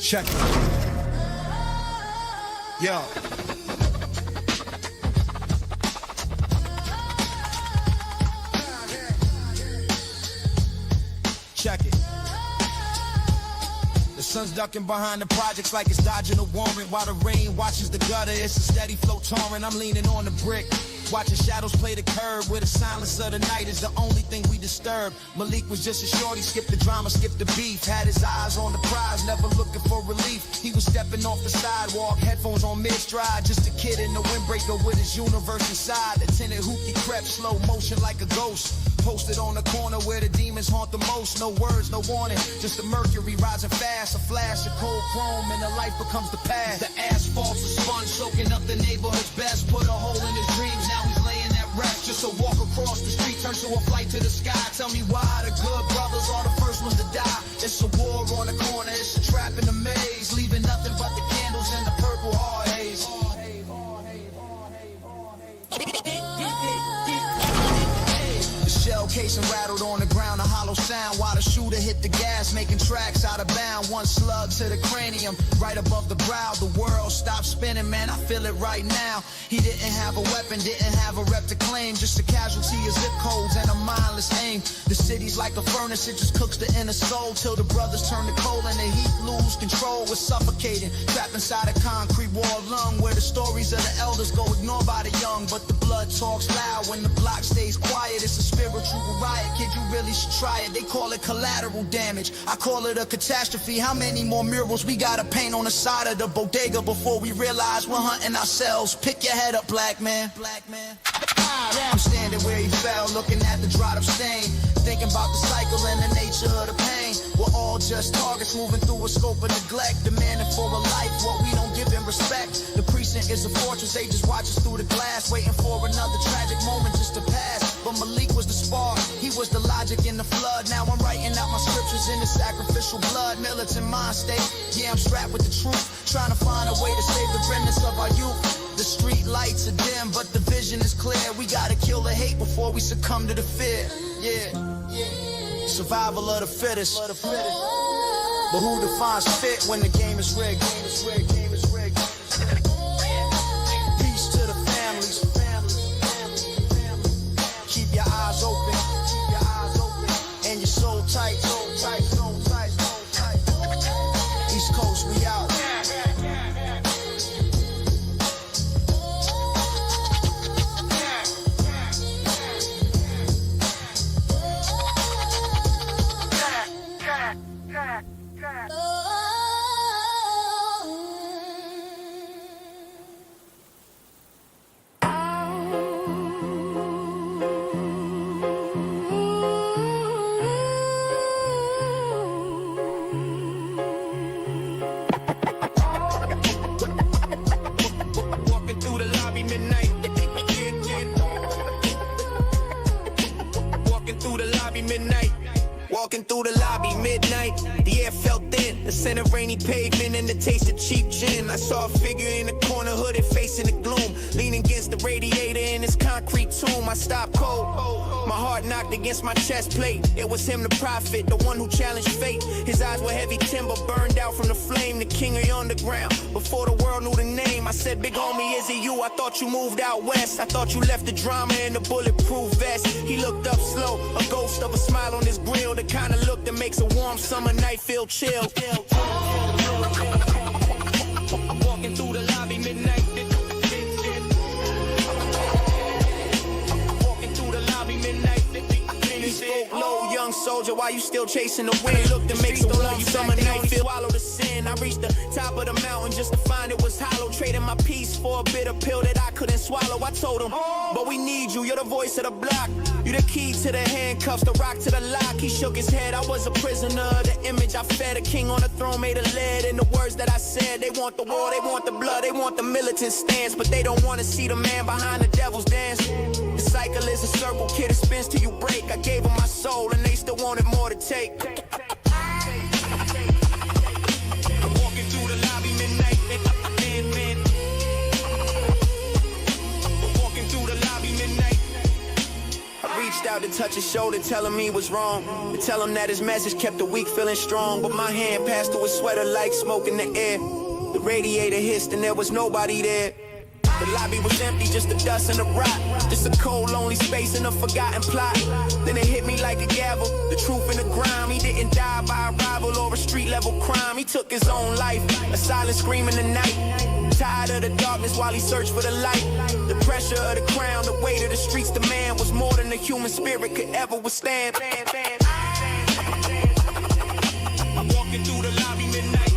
Check it. Yo. Check it. The sun's ducking behind the projects like it's dodging a warrant, while the rain washes the gutter. It's a steady flow torrent. I'm leaning on the brick, watching shadows play the curb, where the silence of the night is the only thing we disturb. Malik was just a shorty, skipped the drama, skipped the beef, had his eyes on the prize, never looking for relief. He was stepping off the sidewalk, headphones on mid-stride, just a kid in the windbreaker with his universe inside. The tinted hoopty crept, slow motion like a ghost, posted on the corner where the demons haunt the most. No words, no warning, just the mercury rising fast, a flash of cold chrome and the life becomes the past. The asphalt's a sponge, soaking up the neighborhood's best, put a hole in his dreams, now he's laying at rest. Just a walk across the street turns to a flight to the sky. Tell me why the good brothers are the first ones to die. It's a war on the corner, it's a trap in the maze, leaving nothing but the candles and the purple hard haze. Shell casing rattled on the ground, a hollow sound, while the shooter hit the gas, making tracks out of bound. One slug to the cranium, right above the brow. The world stopped spinning, man, I feel it right now. He didn't have a weapon, didn't have a rep to claim, just a casualty of zip codes and a mindless aim. The city's like a furnace, it just cooks the inner soul, till the brothers turn to coal and the heat lose control. We're suffocating, trapped inside a concrete wall lung, where the stories of the elders go ignored by the young. But the blood talks loud when the block stays quiet. It's a spiritual riot, kid, you really should try it. They call it collateral damage, I call it a catastrophe. How many more murals we gotta paint on the side of the bodega before we realize we're hunting ourselves? Pick your head up, black man. I'm standing where he fell, looking at the dried up stain, thinking about the cycle and the nature of the pain. We're all just targets moving through a scope of neglect, demanding for a life what we don't give in respect. The precinct is a fortress, they just watch us through the glass, waiting for another tragic moment just to pass. But Malik was the spark, he was the logic in the flood. Now I'm writing out my scriptures in the sacrificial blood, militant mind state. Yeah, I'm strapped with the truth, trying to find a way to save the remnants of our youth. The street lights are dim, but the vision is clear. We gotta kill the hate before we succumb to the fear. Yeah, survival of the fittest. But who defines fit when the game is rigged? Peace to the families. Keep your eyes open, and your soul tight. East Coast, we out. Walking through the lobby, midnight, the air felt thin, the scent of rainy pavement and the taste of cheap gin. I saw a figure in the corner, hooded, facing the gloom, leaning against the radiator in his concrete tomb. I stopped cold, my heart knocked against my chest plate. It was him, the prophet, the one who challenged fate. His eyes were heavy timber, burned out from the flame, the king of the underground. Before the world knew the name, I said, big homie, is it you? I thought you moved out west. I thought you left the drama in the bulletproof vest. He looked up slow, a ghost of a smile on his grill, the kind of look that makes a warm summer night feel chill. Walking through the lobby, midnight. Walking through the lobby, midnight. He spoke low, young soldier, why you still chasing the wind? Look that makes the warm summer night feel. Swallow the sin. I reached the top of the mountain just to find it was hollow. Trading my peace for a bitter pill that I couldn't swallow. I told him, but we need you, you're the voice of the block. You the key to the handcuffs, the rock to the lock. He shook his head, I was a prisoner. The image I fed, a king on the throne made of lead. And the words that I said, they want the war, they want the blood, they want the militant stance, but they don't want to see the man behind the devil's dance. The cycle is a circle, kid, it spins till you break. I gave them my soul and they still wanted more to take. Walking through the lobby, midnight. Walking through the lobby, midnight. I reached out hard to touch his shoulder, telling me what's wrong. To tell him that his message kept the weak feeling strong. But my hand passed through his sweater like smoke in the air. The radiator hissed and there was nobody there. The lobby was empty, just the dust and the rot. Just a cold, lonely space and a forgotten plot. Then it hit me like a gavel, the truth in the grime. He didn't die by a rival or a street level crime. He took his own life, a silent scream in the night. Tired of the darkness while he searched for the light. The pressure of the crown, the weight of the streets demand was more than the human spirit could ever withstand. I'm walking through the lobby midnight.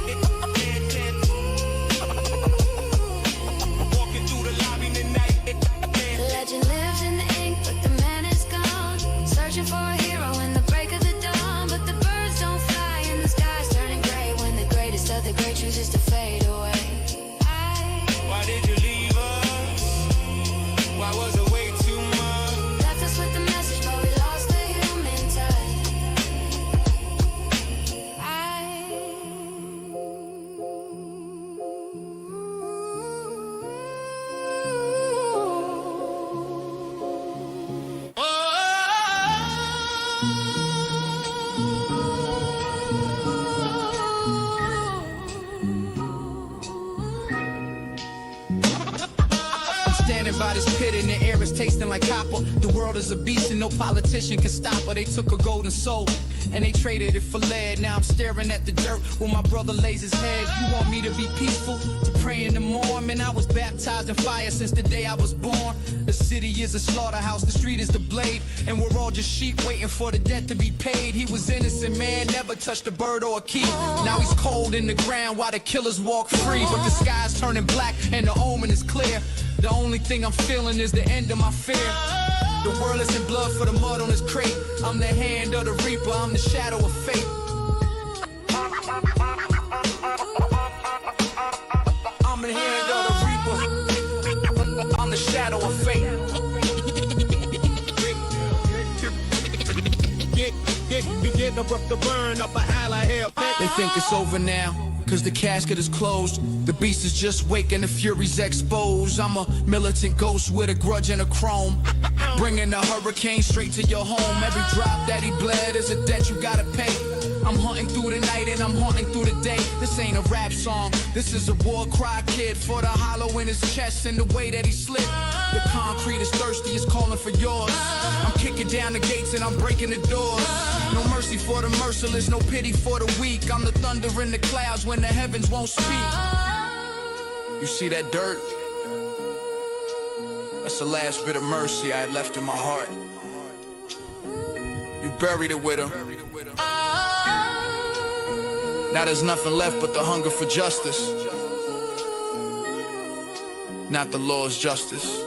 Legend lives in the ink, but the man is gone. Searching for a hero in the break of the dawn. But the birds don't fly and the sky's turning gray when the greatest of the great chooses to fade away. Why did you leave us? Why was it way too much? Left us with the message, but we lost the human touch. Standing by this pit and the air is tasting like copper. The world is a beast and no politician can stop her. They took a golden soul and they traded it for lead. Now I'm staring at the dirt where my brother lays his head. You want me to be peaceful, to pray in the morning? I was baptized in fire since the day I was born. The city is a slaughterhouse, the street is the blade, and we're all just sheep waiting for the debt to be paid. He was innocent, man, never touched a bird or a key. Now he's cold in the ground while the killers walk free. But the sky's turning black and the omen is clear. The only thing I'm feeling is the end of my fear. The world is in blood for the mud on his crate. I'm the hand of the reaper, I'm the shadow of fate. I'm the hand of the reaper, I'm the shadow of fate. Get up the burn up a 𝕭𝖊𝖆𝖙. They think it's over now, cause the casket is closed. The beast is just waking, the fury's exposed. I'm a militant ghost with a grudge and a chrome, bringing the hurricane straight to your home. Every drop that he bled is a debt you gotta pay. I'm hunting through the night and I'm hunting through the day. This ain't a rap song, this is a war cry, kid. For the hollow in his chest and the way that he slid. The concrete is thirsty, it's calling for yours. I'm kicking down the gates and I'm breaking the doors. No mercy for the merciless, no pity for the weak. I'm the thunder in the clouds when the heavens won't speak. You see that dirt? That's the last bit of mercy I had left in my heart. You buried it with him. Now there's nothing left but the hunger for justice. Not the Lord's justice.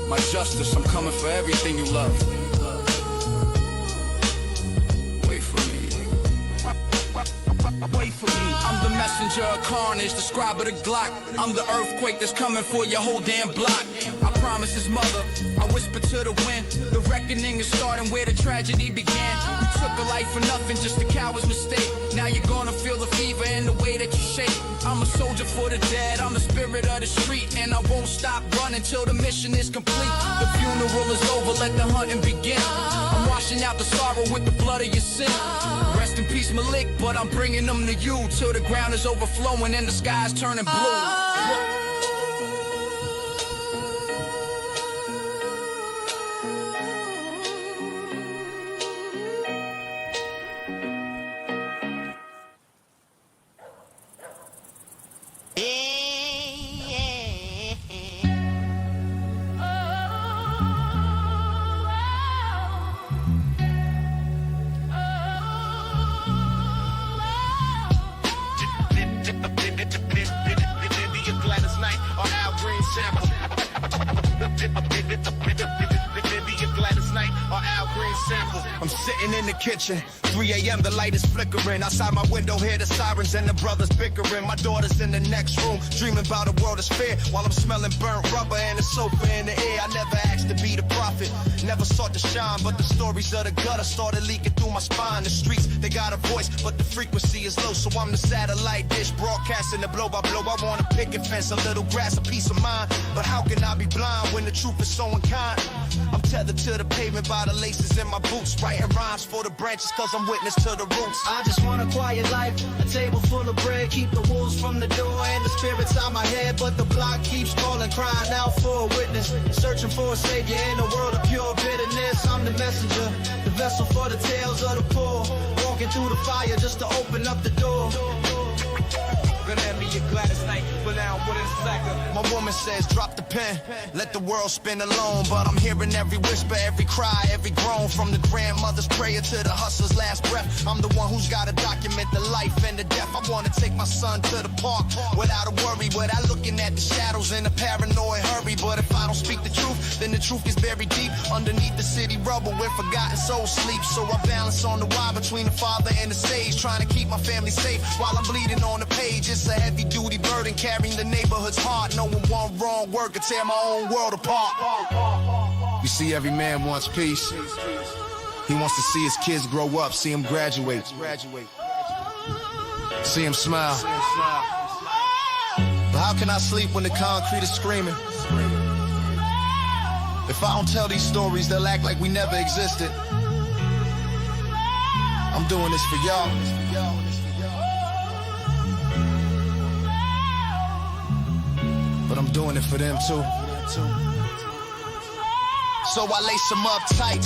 My justice, I'm coming for everything you love. Wait for me. Wait for me. I'm the messenger of carnage, the scribe of the Glock. I'm the earthquake that's coming for your whole damn block. I promise his mother, I whisper to the wind. The reckoning is starting where the tragedy began. You took a life for nothing, just a coward's mistake. Now you're gonna feel the fever in the way that you shake. I'm a soldier for the dead, I'm the spirit of the street. And I won't stop running till the mission is complete. The funeral is over, let the hunting begin. I'm washing out the sorrow with the blood of your sin. Rest in peace, Malik, but I'm bringing them to you. Till the ground is overflowing and the sky's turning blue. I'm sitting in the kitchen, 3 a.m. the light is flickering. Outside my window hear the sirens and the brothers bickering. My daughter's in the next room, dreaming about a world is fair. While I'm smelling burnt rubber and a sofa in the air. I never asked to be the prophet, Never sought to shine, but the stories of the gutter started leaking through my spine. The streets, they got a voice, but the frequency is low. So I'm the satellite dish broadcasting the blow by blow. I want a picket fence, a little grass, a piece of mind. But how can I be blind when the truth is so unkind? I'm tethered to the pavement by the laces in my boots, writing rhymes for the branches cause I'm witness to the roots. I just want a quiet life, a table full of bread, keep the wolves from the door and the spirits out my head. But the block keeps calling, crying out for a witness, searching for a savior in a world of pure bitterness. I'm the messenger, the vessel for the tales of the poor, walking through the fire just to open up the door. Gonna hand me your Gladys Knight, but now what is that? My woman says drop the pen, let the world spin alone. But I'm hearing every whisper, every cry, every groan, from the grandmother's prayer to the hustler's last breath. I'm the one who's gotta document the life and the death. I wanna take my son to the park without a worry, without looking at the shadows in a paranoid hurry. But if I don't speak the truth, then the truth is buried deep underneath the city rubble where forgotten souls sleep. So I balance on the wire between the father and the sage, trying to keep my family safe while I'm bleeding on the page. It's a heavy-duty burden carrying the neighborhood's heart, knowing one wrong word could tear my own world apart. You see, every man wants peace. He wants to see his kids grow up, see them graduate, see them smile. But how can I sleep when the concrete is screaming? If I don't tell these stories, they'll act like we never existed. I'm doing this for y'all. But I'm doing it for them too. So I lace them up tight,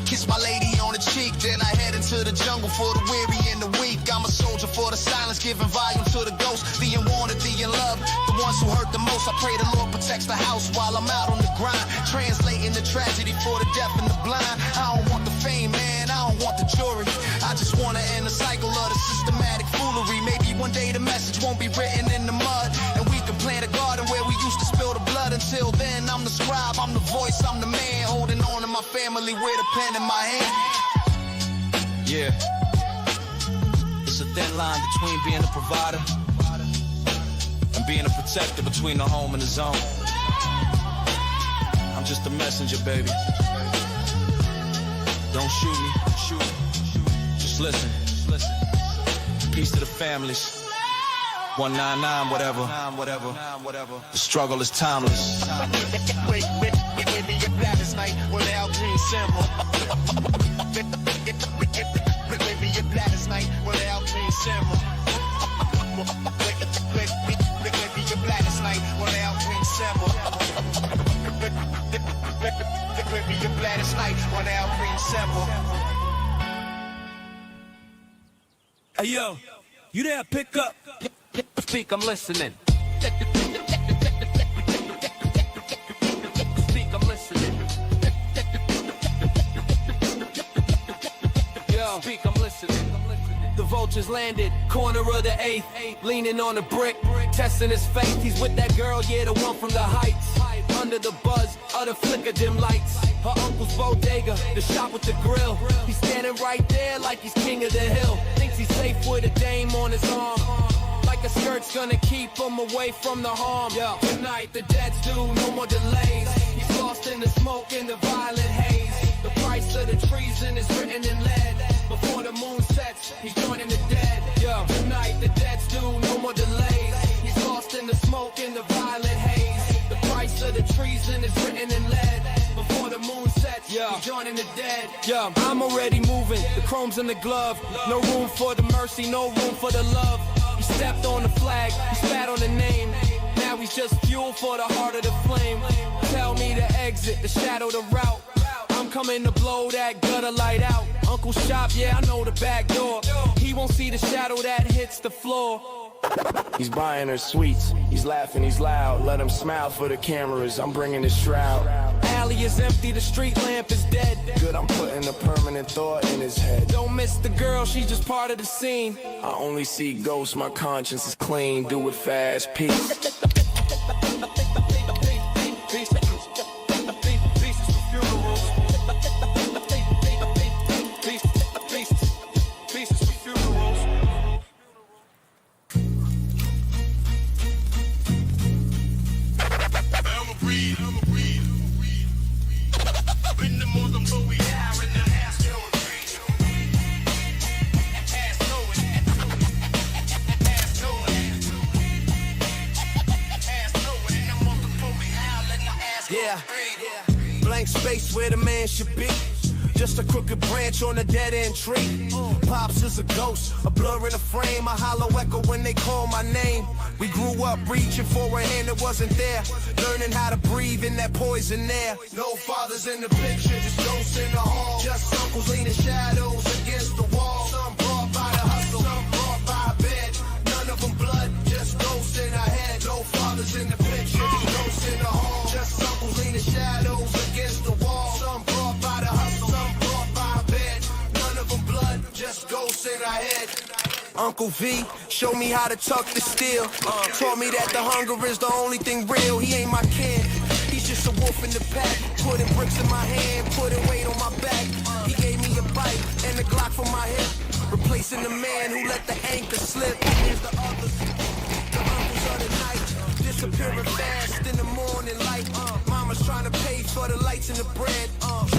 kiss my lady on the cheek, then I head into the jungle for the weary and the weak. I'm a soldier for the silence, giving volume to the ghosts, being wanted, being loved, the ones who hurt the most. I pray the Lord protects the house while I'm out on the grind, translating the tragedy for the deaf and the blind. I don't want the fame, man, I don't want the jewelry. I just want to end the cycle of the systematic foolery. Maybe one day the message won't be written in the mud, and we can plant a garden where we used to spill the blood. Until then, I'm the scribe, I'm the voice, I'm the man, holding on to my family with a pen in my hand. Yeah, it's a thin line between being a provider and being a protector, between the home and the zone. I'm just a messenger, baby. Don't shoot me, just listen. Peace to the families. 199, whatever. The struggle is timeless. Wait me your Gladys Knight without green symbol. Wait me your Gladys Knight without green symbol. Wait me your Gladys Knight without green symbol. Wait me your Gladys Knight without green symbol. Hey yo, you there? Pick up. Speak, I'm listening. Speak, I'm listening. Yo, speak, I'm listening. The vultures landed, corner of the 8th, leaning on a brick, testing his faith. He's with that girl, yeah, the one from the heights. Under the buzz of the flicker dim lights. Her uncle's bodega, the shop with the grill. He's standing right there like he's king of the hill. Thinks he's safe with a dame on his arm. Like a skirt's gonna keep him away from the harm. Yo, tonight the dead's due, no more delays. He's lost in the smoke and the violent haze. The price of the treason is written in lead. Before the moon sets, he's joining the dead. Yo, tonight the dead's due, no more delays. He's lost in the smoke and the violent haze. The price of the treason is written in lead. Before the moon sets, he's joining the dead. Yo, I'm already moving, the chrome's in the glove. No room for the mercy, no room for the love. He stepped on the flag, he spat on the name. Now he's just fuel for the heart of the flame. Tell me to exit, the shadow, the route. I'm coming to blow that gutter light out. Uncle's shop, yeah, I know the back door. He won't see the shadow that hits the floor. He's buying her sweets, he's laughing, he's loud. Let him smile for the cameras, I'm bringing his shroud. Alley is empty, the street lamp is dead. Good, I'm putting a permanent thought in his head. Don't miss the girl, she's just part of the scene. I only see ghosts, my conscience is clean. Do it fast, peace. In the face where the man should be. Just a crooked branch on a dead-end tree. Pops is a ghost, a blur in a frame. A hollow echo when they call my name. We grew up reaching for a hand that wasn't there. Learning how to breathe in that poison air. No fathers in the picture, just ghosts in the hall. Just uncles leaning shadows against the wall. Some brought by the hustle, some brought by a bed. None of them blood, just ghosts in our head. No fathers in the picture, just ghosts in the hall. Just uncles leaning shadows against the wall. Some brought by the hustle, some brought by a bed. None of them blood, just ghosts in our head. Uncle V showed me how to tuck the steel. Taught me that the hunger is the only thing real. He ain't my kin, he's just a wolf in the pack. Putting bricks in my hand, putting weight on my back. He gave me a bite and a Glock for my hip. Replacing the man who let the anchor slip. Here's the others, the uncles of the night. Disappearing fast in the morning light. Mama's trying to pay for the lights and the bread.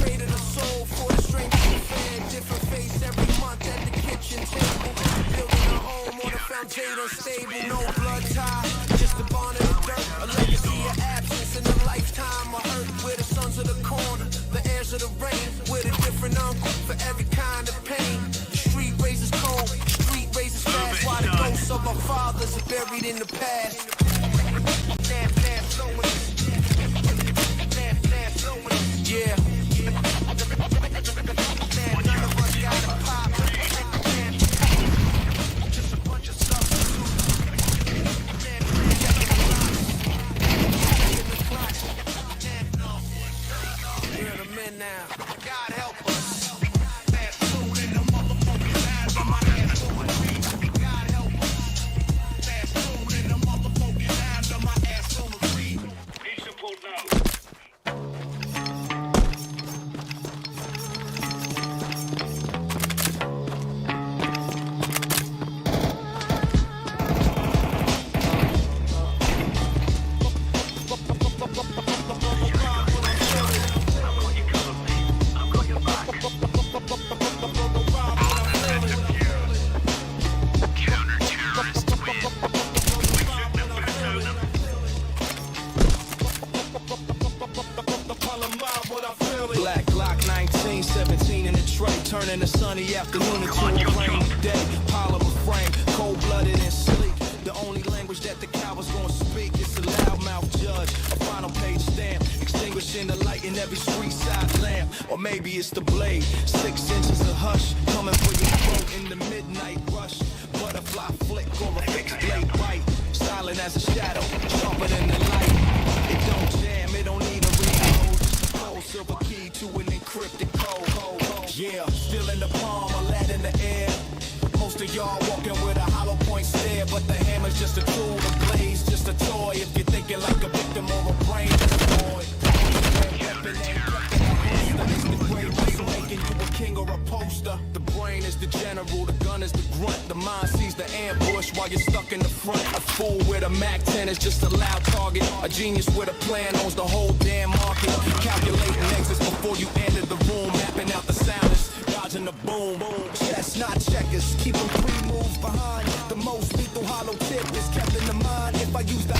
Trading a soul for the strength of the fed. Different face every month at the kitchen table. Building a home on a foundation unstable. No blood tie, just a bond in the dirt. A legacy of absence in a lifetime of hurt. We're the sons of the corner, the heirs of the rain. We're the different uncle for every kind of pain. The street raises cold, the street raises fast. While the ghosts of our fathers are buried in the past. Yeah. None of us got a pop. Just a bunch of substitutes. We're the men now. God help us. Black Glock 1917 in the tray, turning the sunny afternoon into a rainy day. Polymer frame, cold-blooded and sleek. The only language that the cowards gonna speak is a loudmouth judge. A final page stamp, extinguishing the light in every street side lamp. Or maybe it's the blade, 6 inches of hush, coming for your throat in the midnight rush. Butterfly flick or a fixed blade bite, silent as a shadow, sharper than the light. It don't jam, it don't need a reload. Just a cold silver key to an encrypted code. Yeah, still in the palm, a lead in the air. Most of y'all walking with a hollow point stare, but the hammer's just a tool, the blade's just a toy. If you're thinking like a victim or a brain destroyed, it's the great reason making you a king or a poster. The brain is the general, the gun is the grunt. The mind sees the ambush while you're stuck in the front. A fool with a MAC-10 is just a loud target. A genius with a plan owns the whole damn market. Calculating exits before you enter the room, mapping out the sounders, dodging the boom. Chestnut checkers, keep them 3 moves behind. The most lethal hollow tip is kept in the mind. If I use the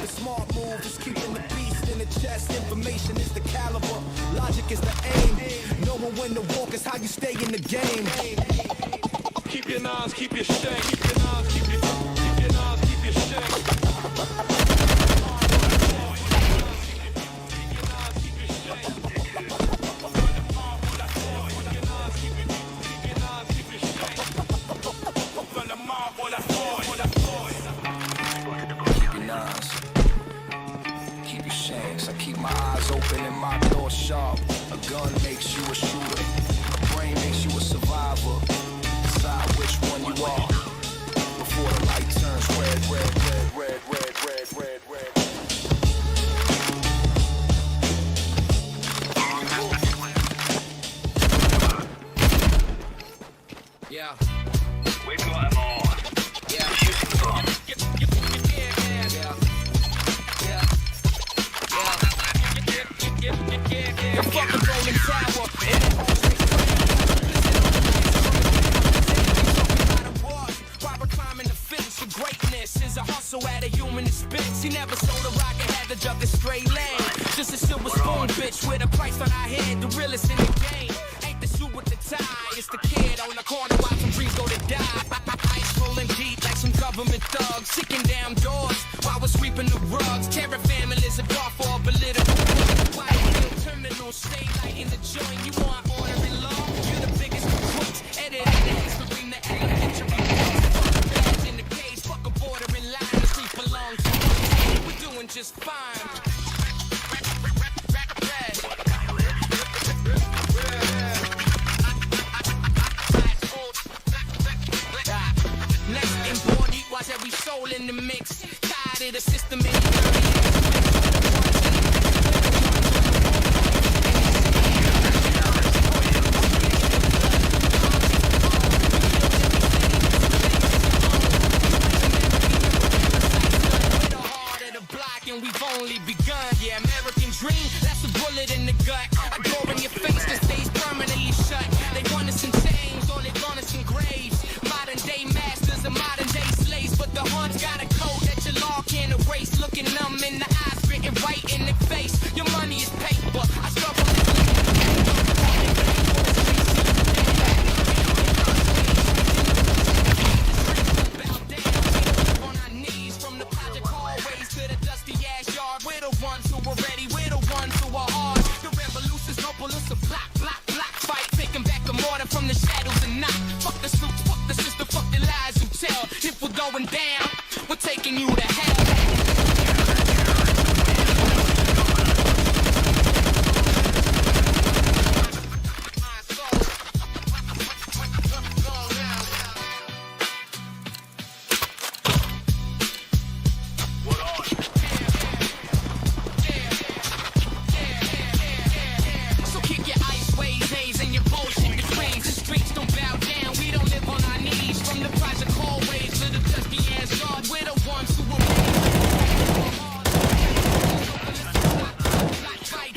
the smart move is keeping the beast in the chest. Information is the caliber, logic is the aim. Knowing when to walk is how you stay in the game. Keep your nines, keep your shank. Keep your nines, keep your nines, keep your shank. I keep my eyes open and my door sharp. A gun makes you a shooter, a brain makes you a survivor. Decide which one you are before the light turns red, red, red, red, red, red, red, red. Yeah. We got more. Yeah. The fucking rolling tower. Robert climbing the fence for greatness is a hustle at a human expense. He never sold a rocket, had to jug a straight lane. Just a silver with a price on our head, the realest in the game. Ain't the suit with the tie, it's the kid on the corner watching dreams go to die. Ice rolling deep like some government thugs, kicking down doors while we're sweeping the rugs. Terror families are dark for a belittled. White Hill terminal, stay light in the joint. You want order and law? You're the biggest crooks. Edit in the history, the elementary books. Bags in the cage, fuck a border in line. The street belongs to us. We're doing just fine. Next in board, watch every soul in the mix. Tired of the system in and we've only begun. Yeah, American dream, that's a bullet in the gut. A door in your face that stays permanently shut. They want us in chains or they want us in graves. Modern day masters and modern day slaves, but the hunt's got a code that your law can't erase. Looking them in the eyes, written right in the face. Your money is paper. I struggle on our knees from the project hallways to the dusty ass yard. We're the ones who are ready, we're the ones who are hard. The revolution's noble, it's a block fight. Taking back the mortar from the shadows and not. Fuck the suits, fuck the system, fuck the lies you tell. If we're going down, we're taking you to hell. So kick your ice waves, A's, and your bullshit degrees. The streets don't bow down, we don't live on our knees. From the project hallways to the dusty ass yard, we're the ones who will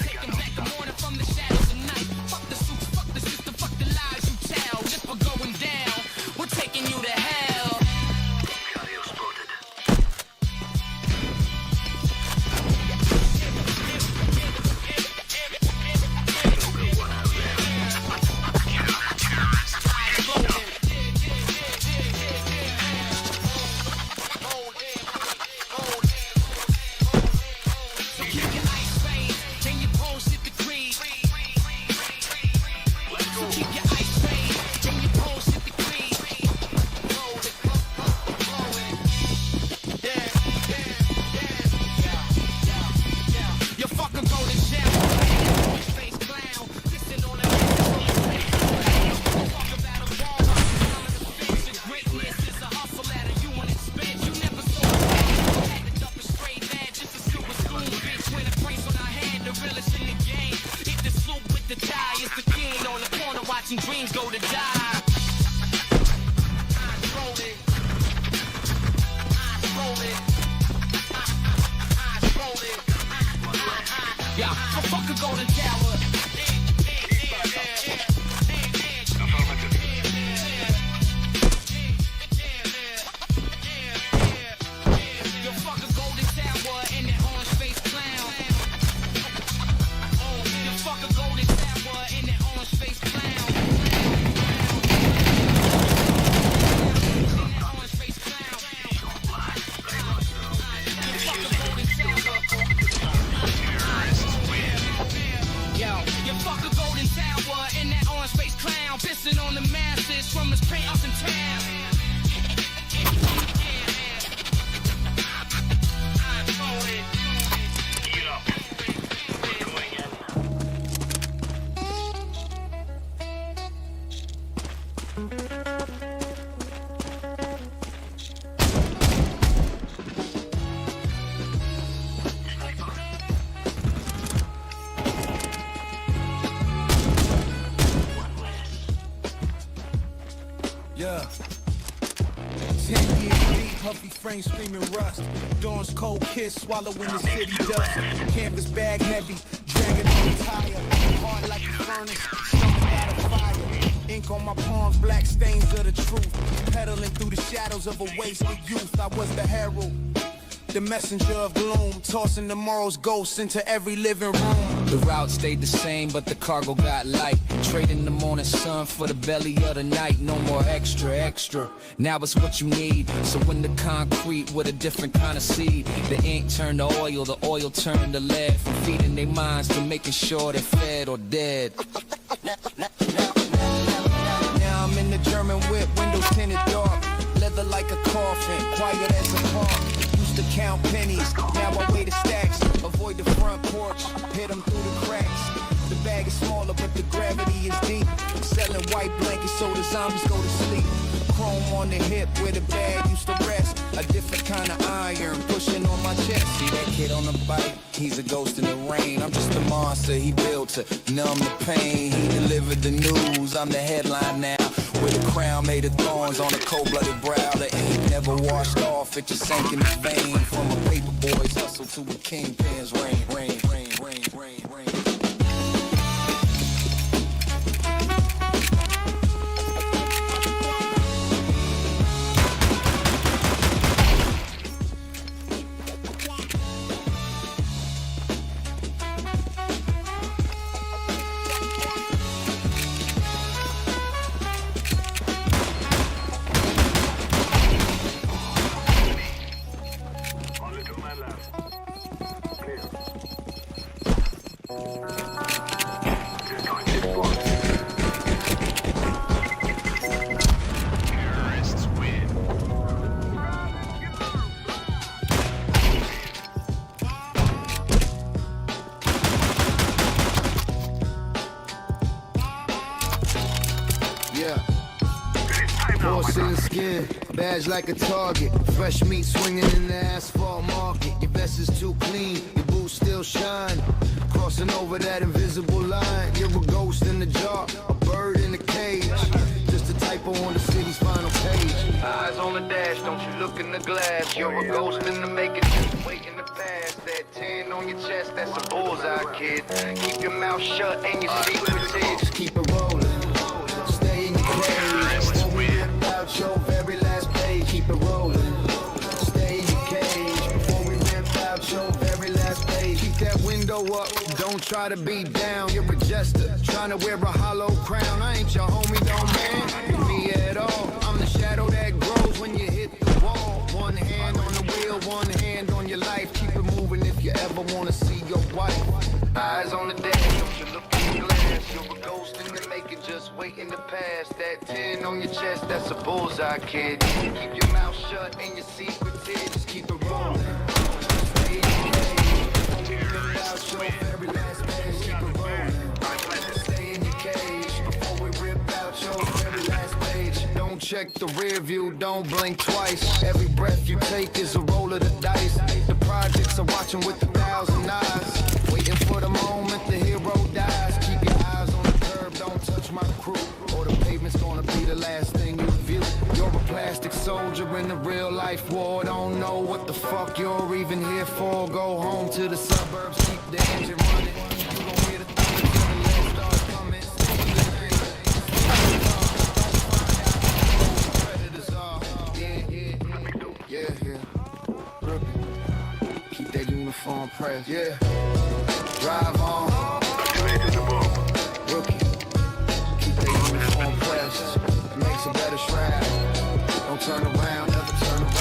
taking back the morning from the shadows of night. Fuck the suits, fuck the system, fuck the lies you tell. If we're going down, we're taking you to hell. So keep your ice veins and your bullshit degrees. So keep your ice veins and your bullshit degrees. You fucking golden shower, face clown, pissing on the fuck about a wall. Greatness is a hustle at a human expense. You never saw it. Packed up a straight man, just a silver spoon, bitch. With a price on our hand, the realest in the game. If the sloop with the tie is the king on the corner watching dreams go to die. Eyes rolling, eyes rolling, eyes rolling. Yeah, so fuck a golden tower. You fuck a golden tower in that orange face clown. You fuck a golden tower in that orange face clown. In that orange face clown. You fuck a golden tower. Yo, you fuck a golden tower in that orange face clown. Pissing on the masses from his penthouse in town. Yeah. 10 years deep, huffy frame screaming rust. Dawn's cold kiss, swallowing the city dust. Canvas bag heavy, dragging on the tire. Hard like a furnace, stomach out of fire. Ink on my palms, black stains of the truth. Pedaling through the shadows of a wasted youth. I was the herald, the messenger of gloom, tossing tomorrow's ghosts into every living room. The route stayed the same, but the cargo got light. Trading the morning sun for the belly of the night. No more extra. Now it's what you need. So when the concrete with a different kind of seed, the ink turned to oil, the oil turned to lead. From feeding their minds to making sure they're fed or dead. Now I'm in the German whip, windows tinted dark. Leather like a coffin, quiet as a park. Used to count pennies, now I weigh the stacks. Avoid the front porch, hit them through the cracks. The bag is smaller, but the gravity is deep. Selling white blankets so the zombies go to sleep. Chrome on the hip where the bag used to rest. A different kind of iron pushing on my chest. See that kid on the bike? He's a ghost in the rain. I'm just a monster he built to numb the pain. He delivered the news, I'm the headline now. With a crown made of thorns on a cold-blooded brow. The ink never washed off, it just sank in the vein. From a paper boy's hustle to a kingpin's reign. Skin, badge like a target. Fresh meat swinging in the asphalt market. Your vest is too clean, your boots still shine. Crossing over that invisible line. You're a ghost in the jar, a bird in a cage. Just a typo on the city's final page. Eyes on the dash, don't you look in the glass. You're a ghost in the making, just waiting to pass. That 10 on your chest, that's a bullseye, kid. Keep your mouth shut and your secrets hid. Just keep it rolling. Stay in your cage. Your very last page, keep it rolling. Stay in your cage before we rip out your very last page. Keep that window up, don't try to be down. You're a jester, trying to wear a hollow crown. I ain't your homie, don't man, with me at all. I'm the shadow that grows when you hit the wall. One hand on the wheel, one hand on your life. Keep it moving if you ever want to see your wife. Eyes on the dash, don't you look in the glass. You're a ghost in the making, just waiting to pass. That 10 on your chest, that's a bullseye, kid. Keep your mouth shut and your secrets hid. Just keep it rolling. Stay in your cage. Out your very last page. Keep it rolling. Stay in your cage before we rip out your very last page. Don't check the rear view, don't blink twice. Every breath you take is a roll of the dice. The projects are watching with 1,000 eyes. Waiting for the moment the hero dies. Keep your eyes on the curb, don't touch my crew. Or the pavement's gonna be the last thing you view. You're a plastic soldier in a real life war. Don't know what the fuck you're even here for. Go home to the suburbs, keep the engine running. You gon' hear the thunder till the legs start coming. Predators are, yeah. Keep that uniform pressed, yeah. Drive on, rookie. Keep that uniform pressed. It makes a better shroud. Don't turn around, never turn around.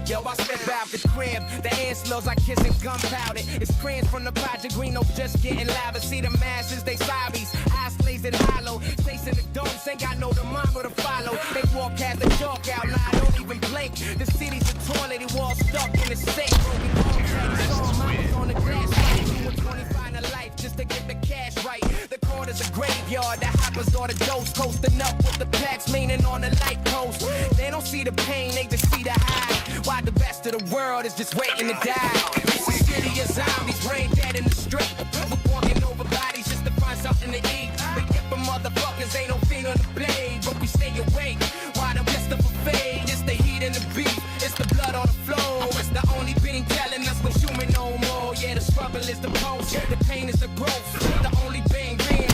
Yo, I step out the crib, the air smells like kissing gunpowder. It's crayons from the Project Greeno just getting louder. See the masses, they sorries, eyes glazed and hollow. Chasing the domes, ain't got no tomorrow to follow. They walk past the chalk out, now I don't even blink. The city's a toilet, it walls stuck in the sink. Broken bones, had his arm, I was on the glass fight. Doing 25 in life just to get the cash right. The corner's a graveyard, the hoppers or the ghosts. Coasting up with the packs, leaning on the light post. They don't see the pain, they just see the high. Why the rest of the world is just waiting to die. It's a city of zombies, brain dead in the street. We're walking over bodies just to find something to eat. But if the motherfuckers ain't no fear on the blade, but we stay awake while the rest of them fade. yeah, the struggle is the pulse, the pain is the growth, the only thing real.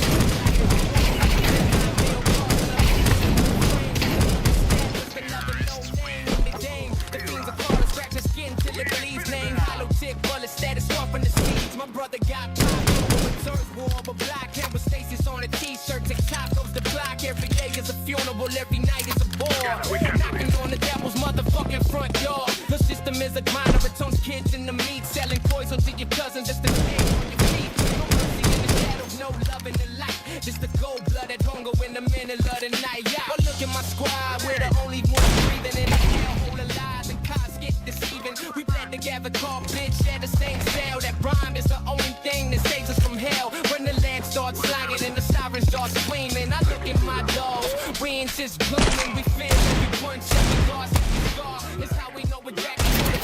Status off from the seeds. My brother got popped over a third war, but black hair with Stacy's on a t-shirt. TikTok goes the block. Every day is a funeral, every night is a bore. Knocking on the devil's motherfucking front door. The system is a grinder, it turns kids into meat. Selling poison to your cousins, it's the pain on your feet. No mercy in the shadows, no love in the light. Just the cold-blooded hunger when the men love the night. Yeah, but look at my squad, we're the only ones breathing in the hellhole of lies and cars get deceiving. We bled together, call bitch, share the same cell. That rhyme is the only thing that saves us from hell. When the land starts slanging and the sirens start screaming, I look at my dogs, we ain't just blooming. We feel every punch, every loss, every scar. It's how we know exactly what we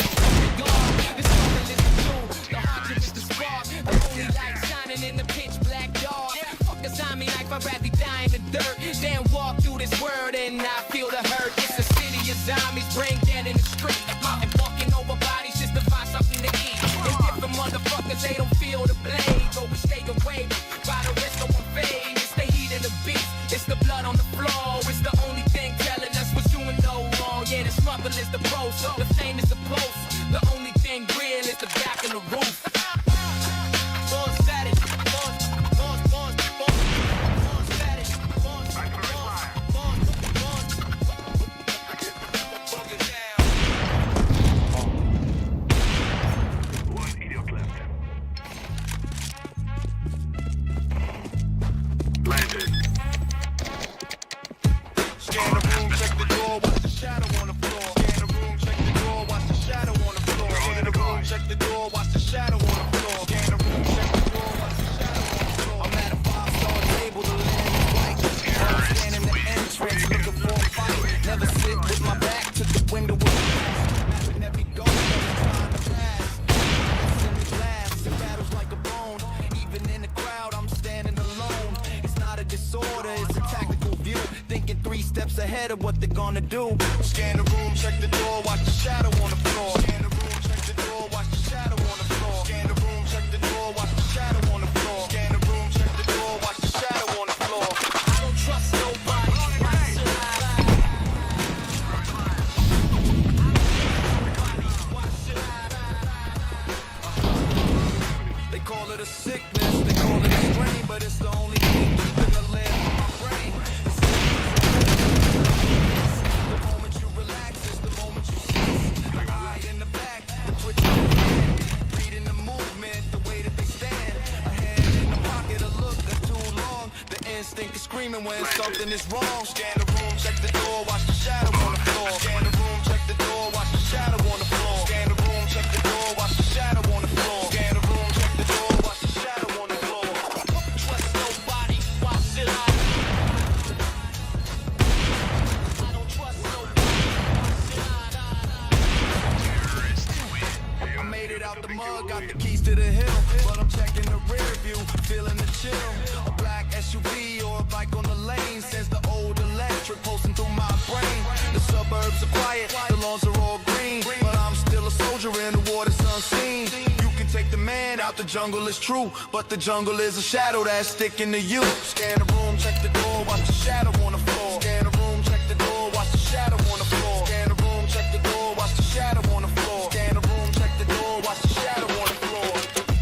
are. This struggle is the tool, the hardship is the spark. The only light shining in the pitch black dark. Fuck a zombie knife, I'd rather die in the dirt than walk through this world and I feel the hurt. It's a city of zombies, brain dead in the street. And walking over bodies just to find something to eat. And different motherfuckers, they don't feel the blade. But we stay away by the risk of one fade. It's the heat of the beast, it's the blood on the floor. It's the only thing telling us what's doing no wrong. Yeah, the struggle is the post, the fame is the post. The only thing real is the back and the roof. Ahead of what they're gonna do. Scan the room, check the door, watch the shadow on the floor. Scan the room, check the door, watch the shadow on the floor. Scan the room, check the door, watch the shadow on the floor. Scan the room, check the door, watch the shadow on the floor. I don't trust nobody. Why should I? They call it a sickness, they call it a strain, but it's the only thing keeping the land in my brain. Instinct is screaming when something is wrong. Scan the room, check the door, watch the shadow on the floor. Scan the room, check the door, watch the shadow on the floor. Scan the room, check the door, watch the shadow on the floor. Scan the room, check the door, watch the shadow on the floor. Trust nobody, why should I? I don't trust nobody, why should I? I made it out the mud, got the keys to the hill, but I'm checking the rear view, feeling the chill. A black SUV or a bike on the lane sends the old electric pulsing through my brain. The suburbs are quiet, the lawns are all green, but I'm still a soldier in the war that's unseen. You can take the man out, the jungle is true, but the jungle is a shadow that's sticking to you. Scan the room, check the door, watch the shadow on the floor. Scan the room, check the door, watch the shadow on the floor. Scan the room, check the door, watch the shadow on the floor. Scan the room, check the door, watch the shadow on the floor.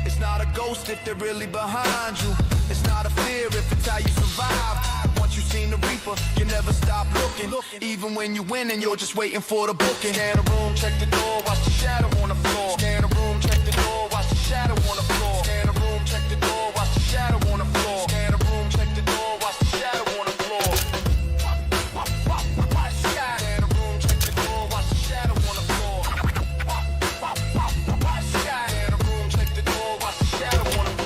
It's not a ghost if they're really behind you. It's not a fear if it's how you survive. Once you've seen the reaper, you never stop looking. Even when you win and you're just waiting for the booking. Scan the room, check the door, watch the shadow on the floor. Scan the room, check the door, watch the shadow on the floor. Scan the room, check the door, watch the shadow on the floor. Scan the room, check the door, watch the shadow on the floor. Scan the room, check the door, watch the shadow on the floor. Scan the room, check the door, watch the shadow on the floor.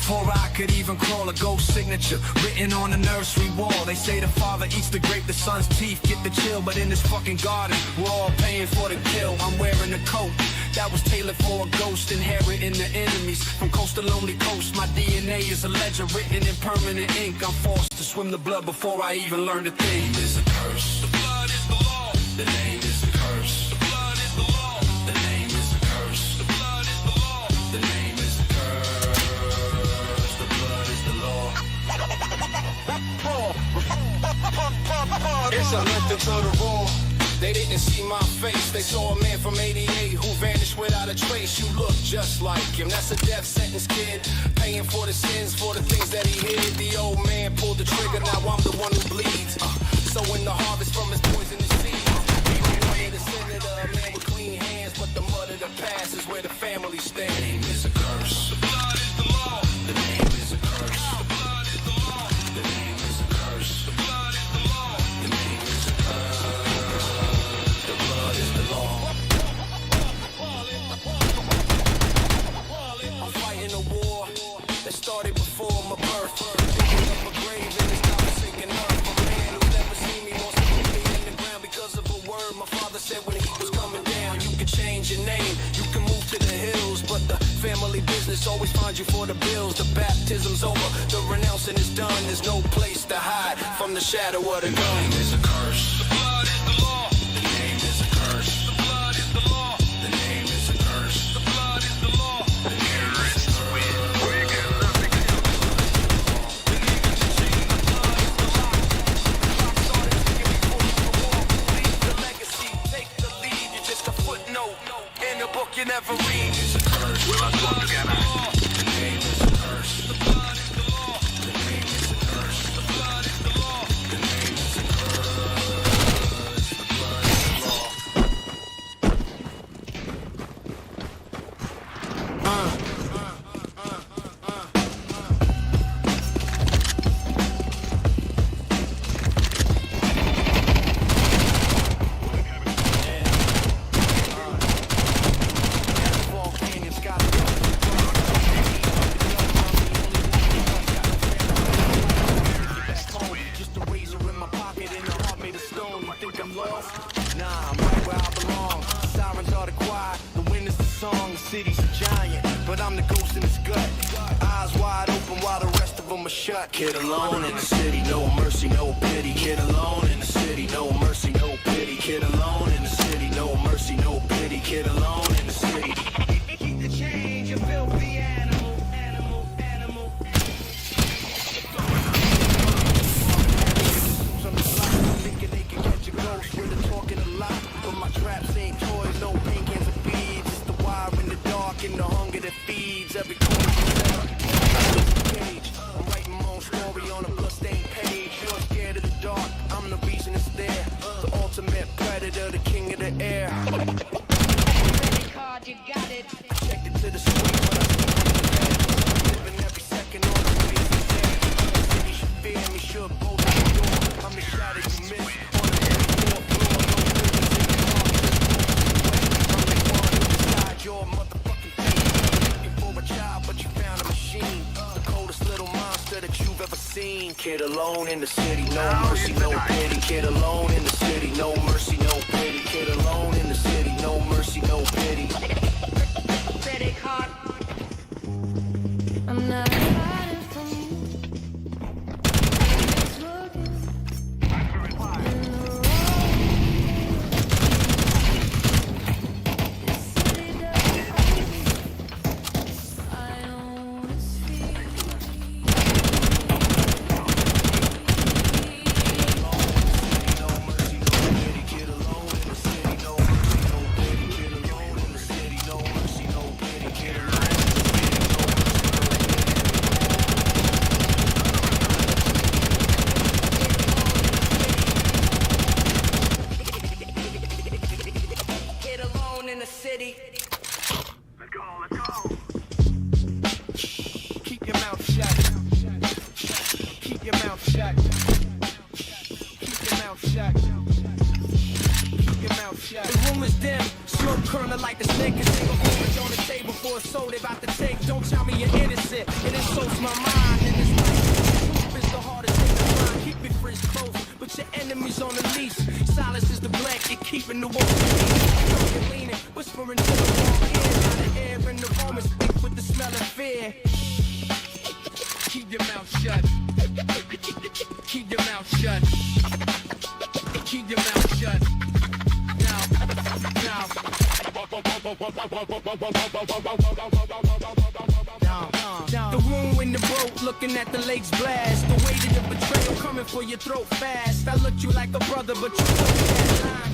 before I could even crawl. A ghost signature written on the nursery wall. They say the father eats the grape, the son's teeth get the chill. But in this fucking garden, we're all paying for the kill. I'm wearing a coat that was tailored for a ghost, inheriting the enemies from coast to lonely coast. My DNA is a legend written in permanent ink. I'm forced to swim the blood before I even learn the thing. It's a curse. The blood is the law. The name is a curse. The blood is the law. The name is a curse. The blood is the law. The name is a curse. The blood is the law. It's a method to the raw. They didn't see my face, they saw a man from 88 who vanished without a trace. You look just like him, that's a death sentence kid, paying for the sins, for the things that he hid. The old man pulled the trigger, now I'm the one who bleeds. Sowing the harvest from his poisonous seeds. He wanted the senator, a man with clean hands, but the mud of the past is where the family stands. The name is a curse. The blood is the law. The name is a curse. The blood is the law. The name is a curse. The blood is the law. The name is a curse. The blood is the law. I'm fighting a war that started before my birth. Digging up a grave in this God-forsaken earth. A man who's never seen me wants to put me in the ground because of a word my father said when he was coming down. You can change your name, you can move to the hills, but the family business always finds you for the bills. The baptism's over, the renouncing is done. There's no place to hide from the shadow of the gun. The name is a curse. The blood is the law. The name is a curse. The blood is the law. The name is a curse. The blood is the law. The name is a curse. You never read. It's a curse. We'll work together. The name is a curse. The blood is the law. The name is a curse. The blood is the law. The name is a curse. The blood is the law. Kid alone in the city, no mercy, no pity. Kid alone in the city, no mercy, no pity. Kid alone in the city, no mercy, no pity. Kid alone in the city. Keep the change, you filthy animal, animal, animal. From the block, thinking they can catch a ghost. Really talking a lot, but my traps ain't toys. No paint cans of beads. It's the wire in the dark and the hunger that feeds every corner. I'm writing my own story on a bloodstained page. You're scared of the dark, I'm the reason it's there. The ultimate predator, the king of the air. Card, you got it. Checked it to the street, but I still living every second on the ways of day. The city should fear me, should bolt the door. I'm the shadow you miss on the 34th floor. No buildings in the park, just I'm the one who decides your motherfucking fate. Looking for a child, but you found a machine. The coldest little monster that you've ever seen. Kid alone in the city, no mercy, no pity. Kid alone in the city, no mercy, no pity. Kid alone in the city, no mercy, no pity. Credit card. I'm not hiding from you. Just looking in the road. The city doesn't I only see. No mercy, no pity. Kid alone in the city, no mercy, no pity. Kid alone in the city, no mercy, no pity. Kid alone in the city, no mercy, no pity. Kid alone in the city. Let's go, let's go. Keep your mouth shut. Keep your mouth shut. Keep your mouth shut. Keep your mouth shut. The room is dim, smoke curling like the snake is single orange on the table. for a soul they about to take. Don't tell me you're innocent. It insults my mind. And this life, truth is the hardest thing to find. Keep your friends close, but your enemies on the leash. Silence is the blanket, keeping the wolf you're leaning, whispering to the wrong ear. Now the air in the room is thick with the smell of fear. Keep your mouth shut. Keep your mouth shut. Keep your mouth shut. Now. The room in the boat, looking at the lake's blast. The weight of the betrayal coming for your throat fast. I looked you like a brother, but you took that line.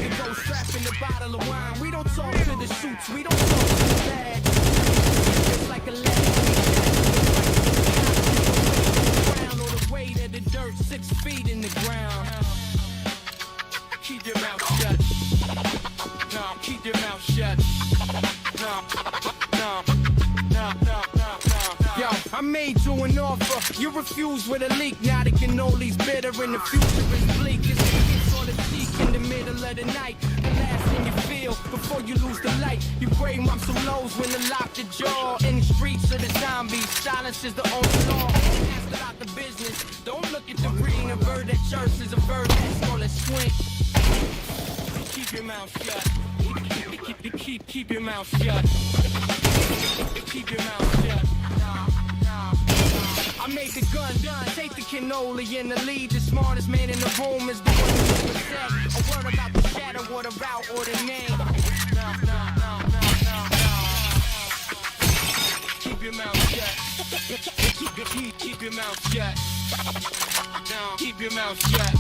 You go strapped in a bottle of wine. We don't talk to the suits, we don't talk to the bad. It's like a lead. Or the weight of the dirt, 6 feet in the ground. Keep your mouth shut. No, keep your mouth shut. No. Yo, I made you an offer. You refused with a leak. Now the cannolis bitter and the future is bleak. It's hits on the cheek in the middle of the night. The last thing you feel before you lose the light. You brave mom some lows when they lock the jaw. In the streets of the zombies, silence is the only law. Ask about the business. Don't look at the green. A bird at church is a bird that's gonna swing. Keep your mouth shut. Keep your mouth shut. Keep your mouth shut. I made the gun done. Take the cannoli in the lead. The smartest man in the room is the one who never said a word about the shadow or the route or the name. Keep your mouth shut. Keep your mouth shut. Keep your mouth shut.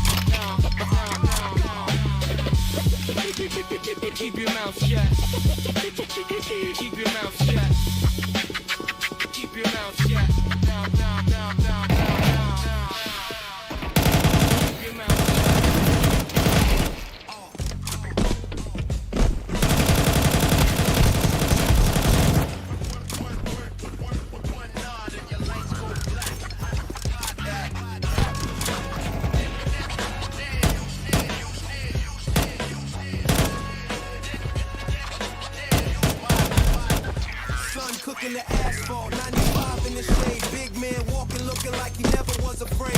Keep your mouth shut. Keep your mouth shut. Keep your mouth shut. Down. Keep your mouth shut. Cooking the asphalt, 95 in the shade. Big man walking, looking like he never was afraid.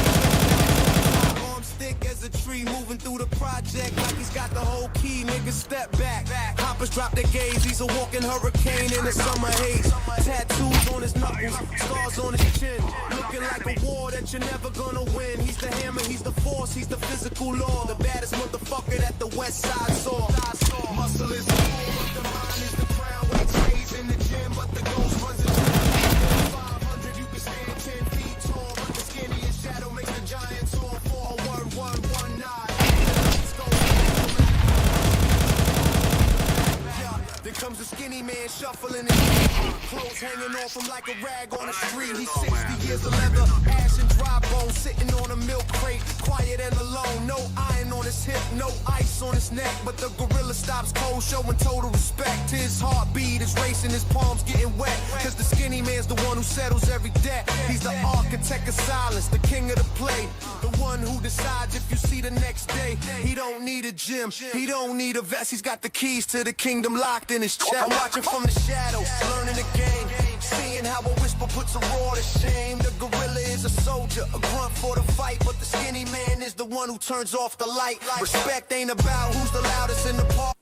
Arm stick as a tree, moving through the project like he's got the whole key. Niggas step back. Hoppers drop their gaze. He's a walking hurricane in the summer haze. Tattoos on his knuckles, scars on his chin. Looking like a war that you're never gonna win. He's the hammer, he's the force, he's the physical law. The baddest motherfucker that the West Side saw. Muscle is the core, but the mind is the crown. Weight stays in the gym, but the ghost runs it. 500, you can stand 10 feet tall, but the skinniest shadow makes the giant tall. 41119. There comes a skinny man shuffling his clothes hanging off him like a rag on the street. He's 60 years of leather, ash and dry bone, sitting on a milk crate, quiet and alone. No iron on his hip, no ice on his neck, but the gorilla stops cold, showing total respect. His heartbeat is racing, his palms getting wet, cause the skinny man's the one who settles every debt. He's the architect of silence, the king of the play, the one who decides if you see the next day. He don't need a gym, he don't need a vest, he's got the keys to the kingdom locked in his chest. I'm watching from the shadows, learning the game, seeing how a whisper puts a roar to shame. The gorilla is a soldier, a grunt for the fight, but the skinny man is the one who turns off the light. Respect ain't about who's the loudest in the park.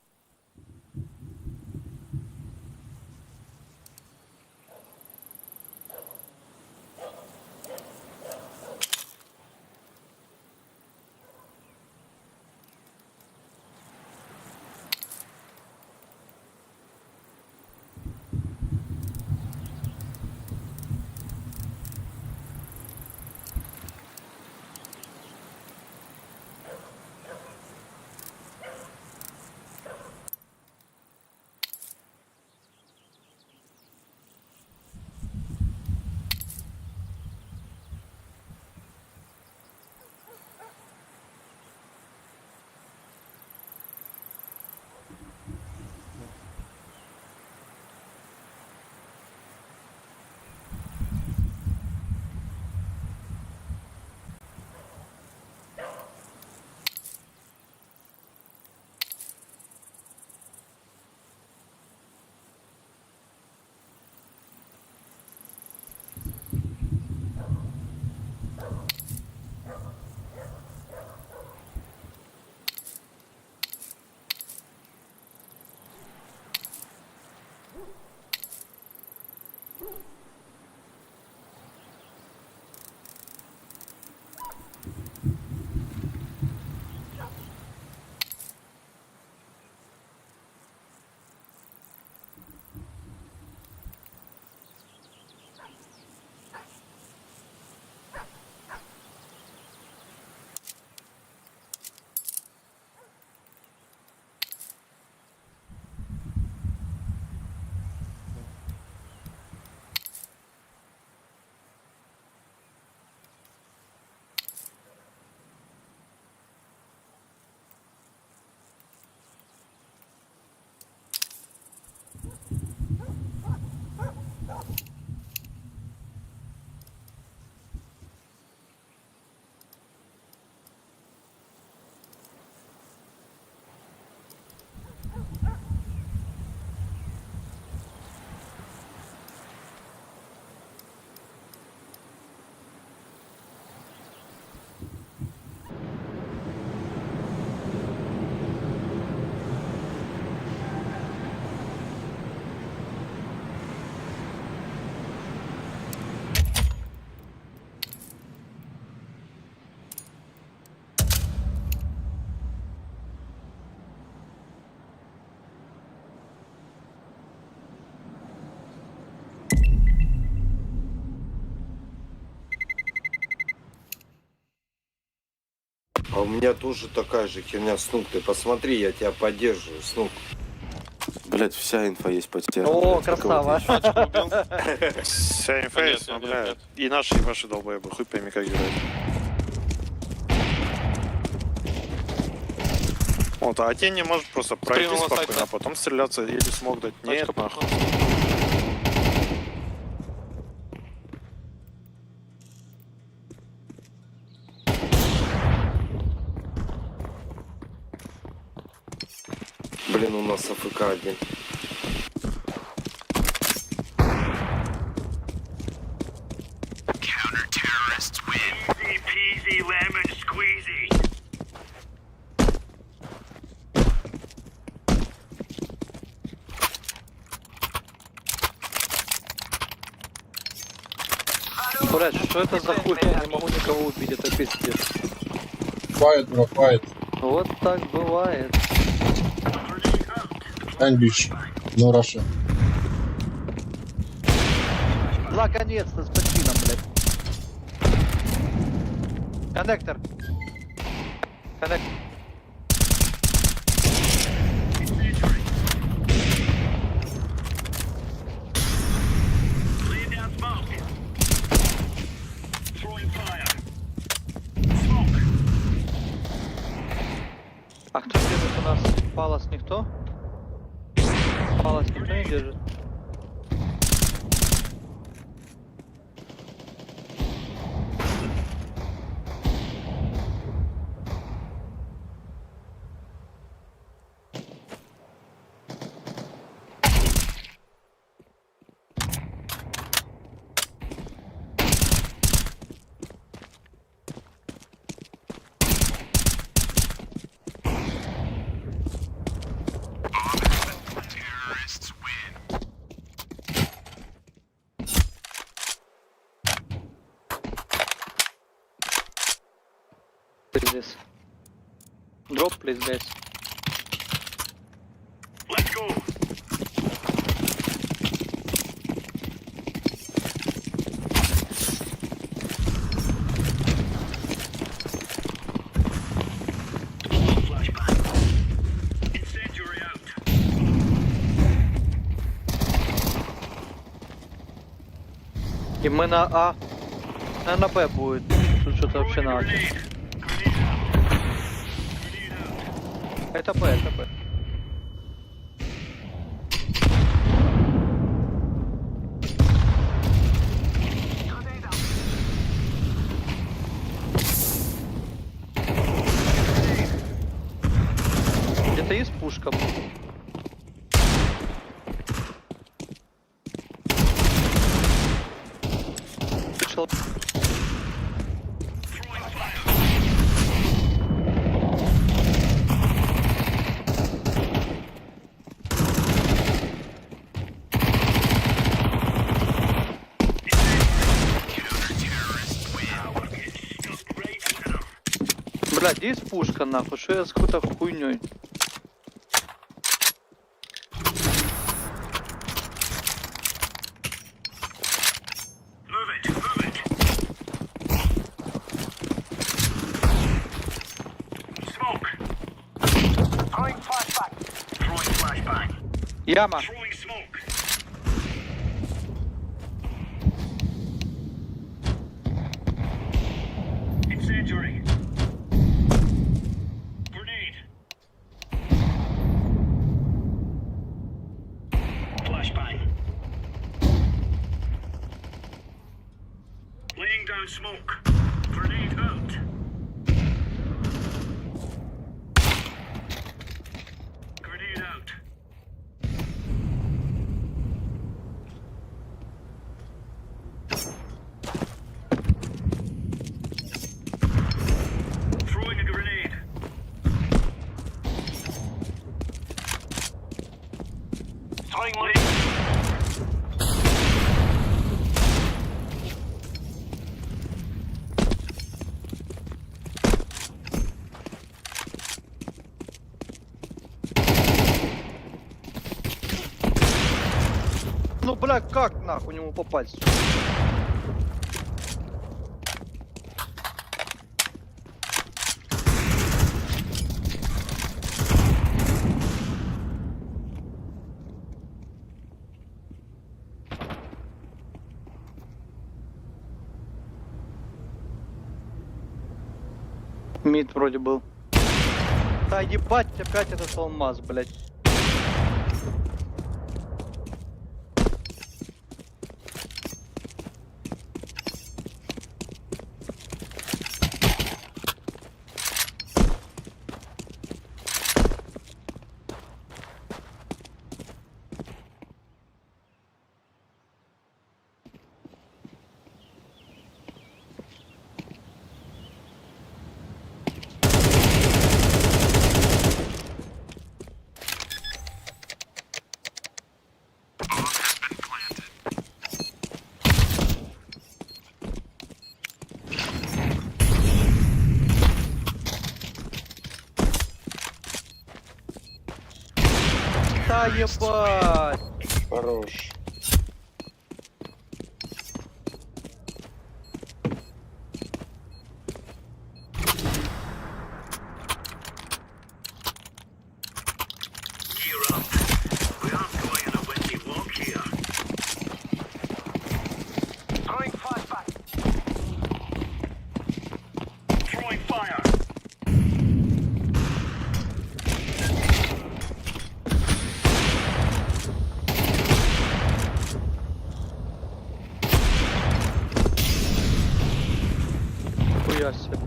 А у меня тоже такая же херня, Снук. Ты посмотри, я тебя поддерживаю, Снук. Блять, вся инфа есть по тебе. О, красава. Вся инфа есть, но, блядь. И наши, и ваши долбоебы. Хуй пойми, как играть. Вот, а тень не может просто пройти спокойно, а потом стреляться или смог дать. Нет, нахуй. Блин, у нас АФК один. Easy peasy lemon squeezy. Блядь, что это за хуй? Я не могу никого убить, это пиздец. Файт, бро, файт. Вот так бывает. English. No Russia. Наконец-то с бочином, блядь. Коннектор. Коннектор. Laying down smoke. Throwing fire. Smoke. А кто держит у нас? Палас никто? Палас никто не держит? This. Drop, please, guys. Let's go. Flashbang. Incendiary out. И мы на А. На Б будет. Тут что-то вообще на А. Это Б, это Б. Где-то есть пушка. Вышел. Блядь, где есть пушка, нахуй? Что я с какой-то хуйней? Move it, move it. Smoke. Throwing flashbang. Throwing flashbang. Яма. Throwing smoke. Incendiary. Grenade. Flashbang. Laying down smoke. Grenade out. Grenade out. Throwing a grenade. Throwing one. Ну, бля, как нахуй ему попасть? Мид вроде был. Да ебать, опять этот алмаз, блядь. Да ебать! Хорош. Gear up. We aren't going on a windy walk here. Throwing flashback. Throwing fire. Хуя себе.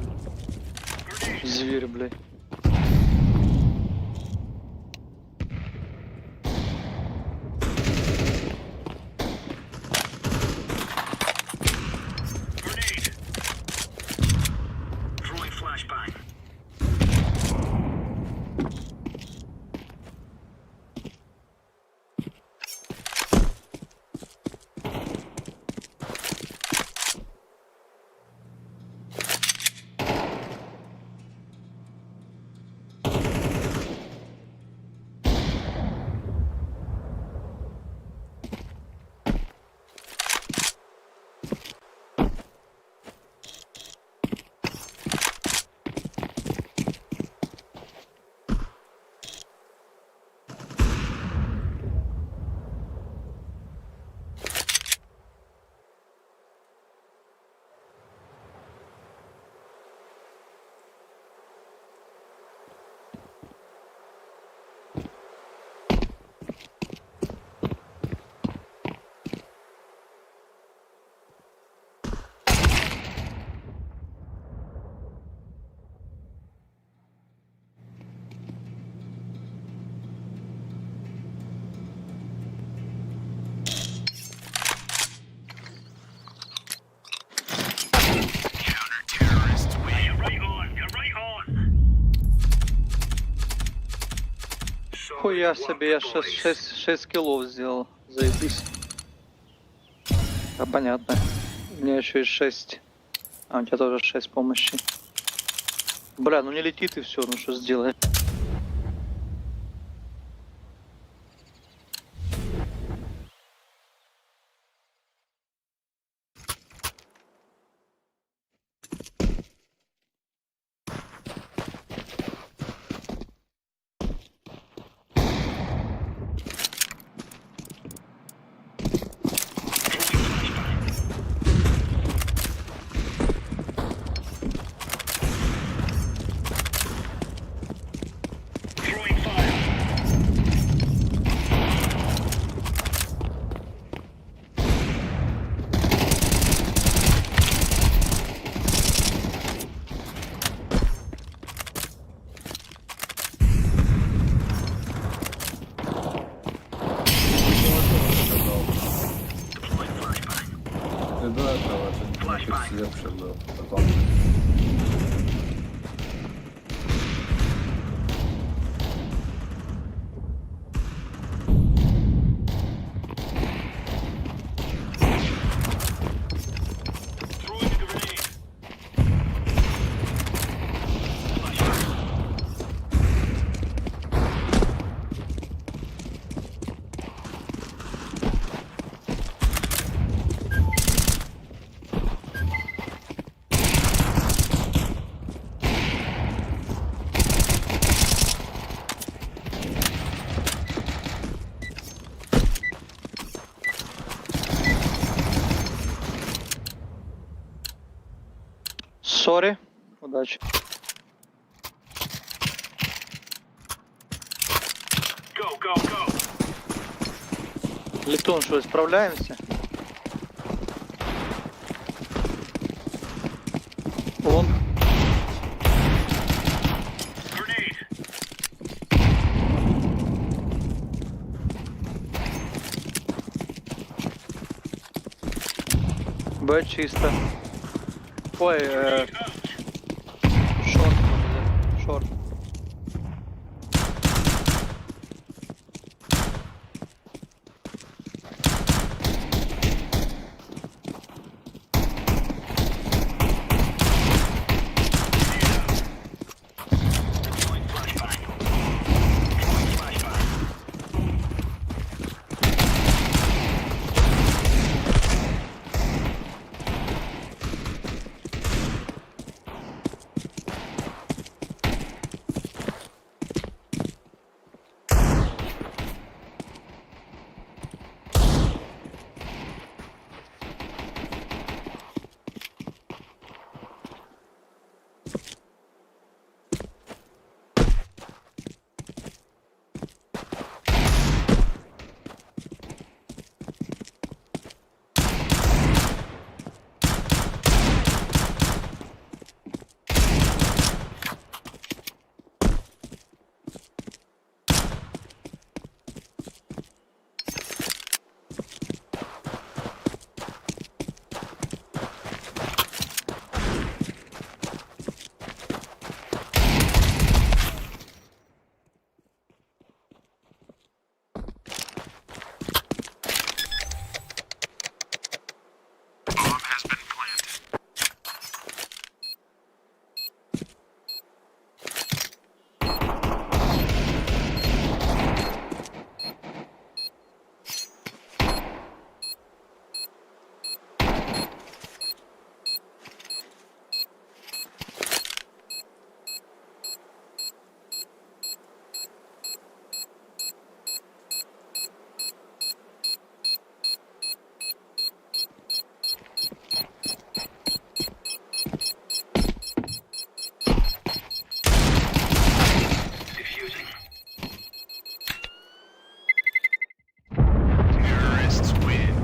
Зверь, блядь. Grenade. Throwing flashbang. You're right on. You're right on. Хуя себе, я 6 киллов сделал. Заебись. Да понятно. У меня еще и 6. А у тебя тоже 6 помощи. Бля, ну не летит и все, ну что сделаем? Throwing fire. Deploying flashbang. Ты до этого Flashbang. слепший был. Потом. Throwing a grenade. Flashbang. Сори. Удачи. go, go. Летун, что, справляемся? Лонг. Grenade. Б чисто. Ой, шорт. Шорт. Deploying flashbang. Deploying flashbang. Bomb has been planted. Diffusing. Terrorists win.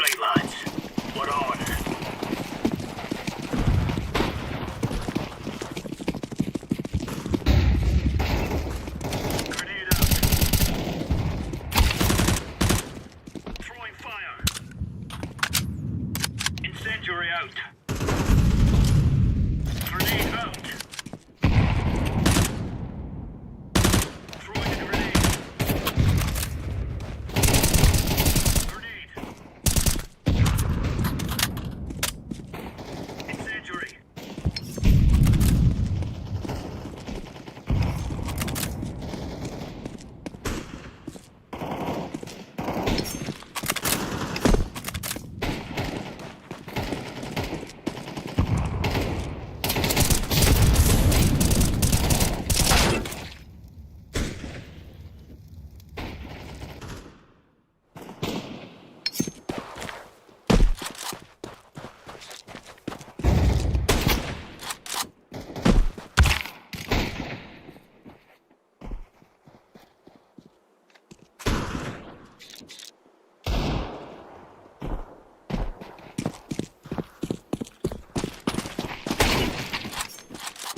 Right, lads. We're on. Grenade out. Throwing fire. Incendiary out. Grenade out. Throwing a grenade. Grenade. Incendiary.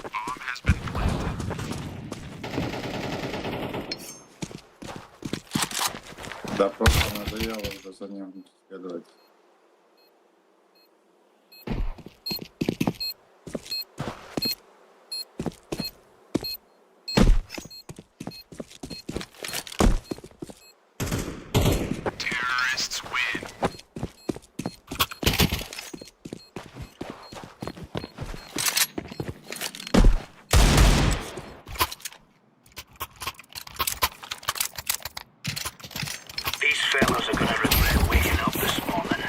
Bomb has been planted. Да, просто надоело уже за ним следовать. Terrorists win. These fellas are gonna regret waking up this morning.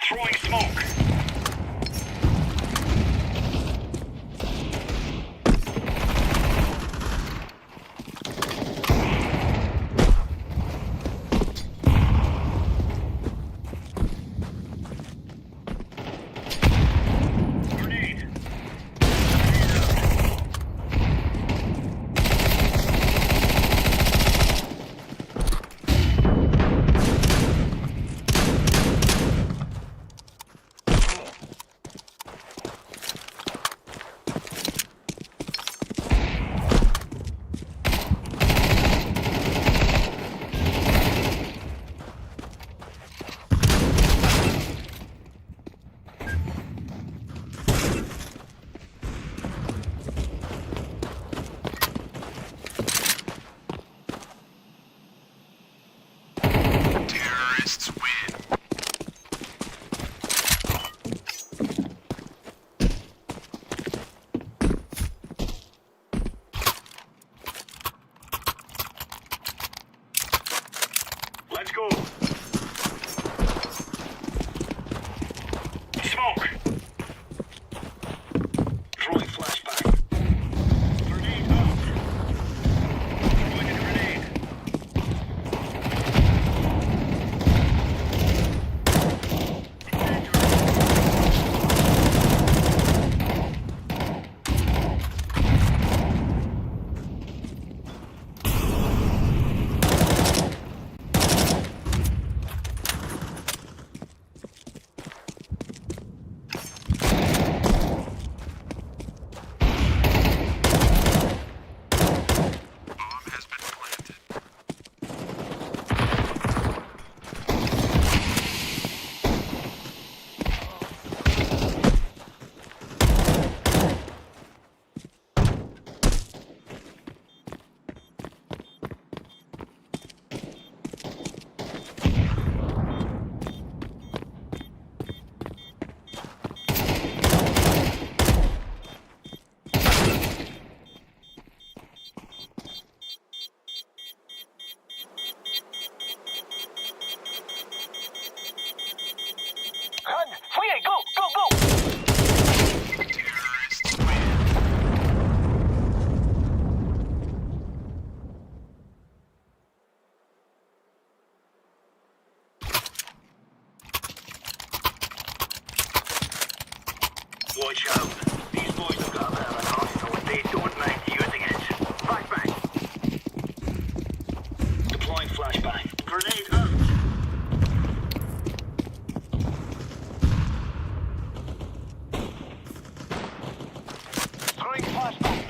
Throwing smoke. flashbang.